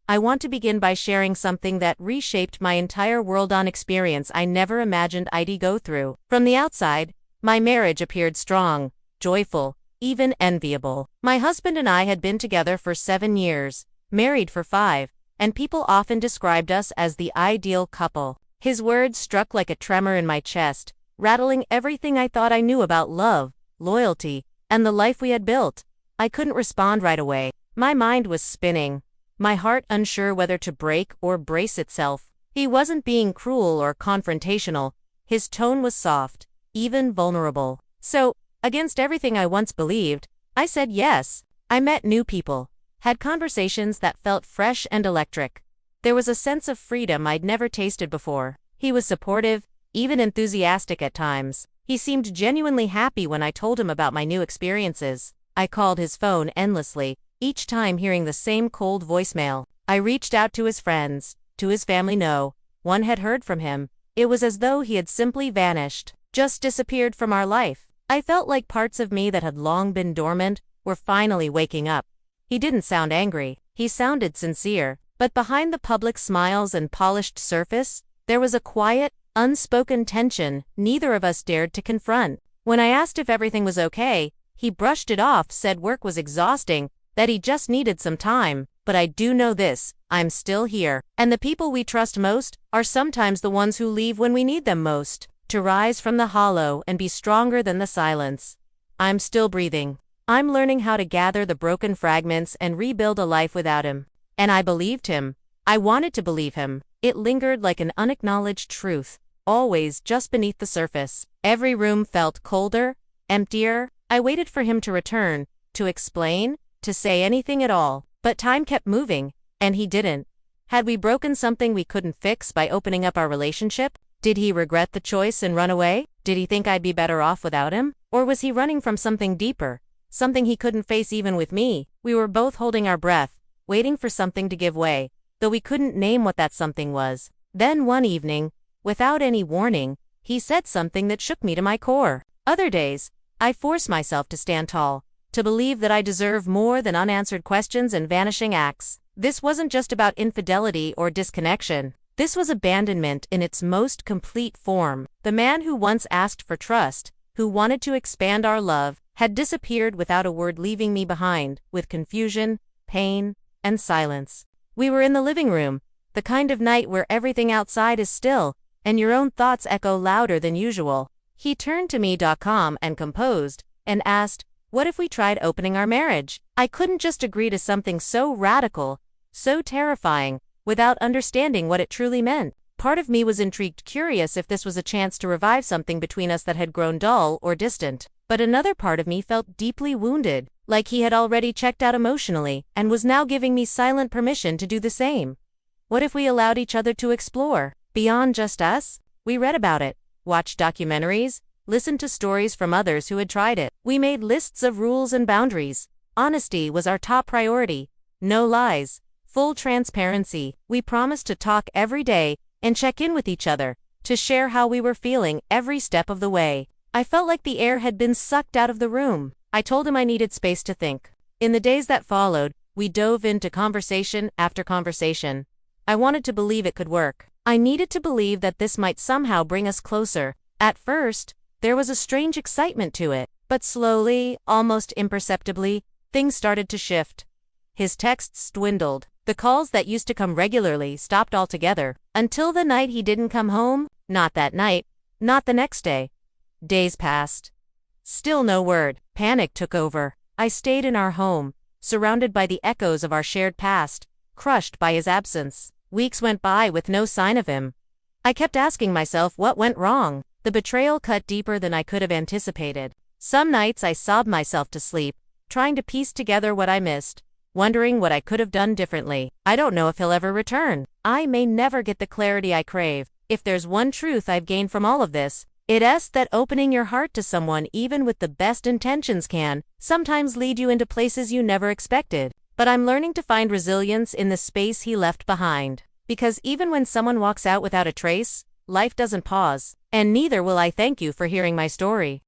I want to begin by sharing something that reshaped my entire world on experience I never imagined I'd go through. From the outside, my marriage appeared strong, joyful, even enviable. My husband and I had been together for 7 years, married for 5, and people often described us as the ideal couple. His words struck like a tremor in my chest, rattling everything I thought I knew about love, loyalty, and the life we had built. I couldn't respond right away. My mind was spinning, my heart unsure whether to break or brace itself. He wasn't being cruel or confrontational. His tone was soft, even vulnerable. So, against everything I once believed, I said yes. I met new people, had conversations that felt fresh and electric. There was a sense of freedom I'd never tasted before. He was supportive, even enthusiastic at times. He seemed genuinely happy when I told him about my new experiences. I called his phone endlessly, each time hearing the same cold voicemail. I reached out to his friends, to his family. No one had heard from him. It was as though he had simply vanished, just disappeared from our life. I felt like parts of me that had long been dormant were finally waking up. He didn't sound angry. He sounded sincere. But behind the public smiles and polished surface, there was a quiet, unspoken tension neither of us dared to confront. When I asked if everything was okay, he brushed it off, said work was exhausting, that he just needed some time. But I do know this, I'm still here. And the people we trust most are sometimes the ones who leave when we need them most, to rise from the hollow and be stronger than the silence. I'm still breathing. I'm learning how to gather the broken fragments and rebuild a life without him. And I believed him. I wanted to believe him. It lingered like an unacknowledged truth, always just beneath the surface. Every room felt colder, emptier. I waited for him to return, to explain, to say anything at all. But time kept moving, and he didn't. Had we broken something we couldn't fix by opening up our relationship? Did he regret the choice and run away? Did he think I'd be better off without him? Or was he running from something deeper, something he couldn't face even with me? We were both holding our breath, waiting for something to give way, though we couldn't name what that something was. Then one evening, without any warning, he said something that shook me to my core. Other days, I force myself to stand tall, to believe that I deserve more than unanswered questions and vanishing acts. This wasn't just about infidelity or disconnection. This was abandonment in its most complete form. The man who once asked for trust, who wanted to expand our love, had disappeared without a word, leaving me behind, with confusion, pain, and silence. We were in the living room, the kind of night where everything outside is still, and your own thoughts echo louder than usual. He turned to me, calm and composed, and asked, "What if we tried opening our marriage?" I couldn't just agree to something so radical, so terrifying, without understanding what it truly meant. Part of me was intrigued, curious if this was a chance to revive something between us that had grown dull or distant. But another part of me felt deeply wounded, like he had already checked out emotionally, and was now giving me silent permission to do the same. What if we allowed each other to explore, beyond just us? We read about it, watched documentaries, listened to stories from others who had tried it. We made lists of rules and boundaries. Honesty was our top priority. No lies. Full transparency. We promised to talk every day and check in with each other, to share how we were feeling every step of the way. I felt like the air had been sucked out of the room. I told him I needed space to think. In the days that followed, we dove into conversation after conversation. I wanted to believe it could work. I needed to believe that this might somehow bring us closer. At first, there was a strange excitement to it, but slowly, almost imperceptibly, things started to shift. His texts dwindled. The calls that used to come regularly stopped altogether, until the night he didn't come home. Not that night, not the next day. Days passed. Still no word. Panic took over. I stayed in our home, surrounded by the echoes of our shared past, crushed by his absence. Weeks went by with no sign of him. I kept asking myself what went wrong. The betrayal cut deeper than I could have anticipated. Some nights I sobbed myself to sleep, trying to piece together what I missed, wondering what I could have done differently. I don't know if he'll ever return. I may never get the clarity I crave. If there's one truth I've gained from all of this, it's that opening your heart to someone, even with the best intentions, can sometimes lead you into places you never expected. But I'm learning to find resilience in the space he left behind. Because even when someone walks out without a trace, life doesn't pause. And neither will I. Thank you for hearing my story.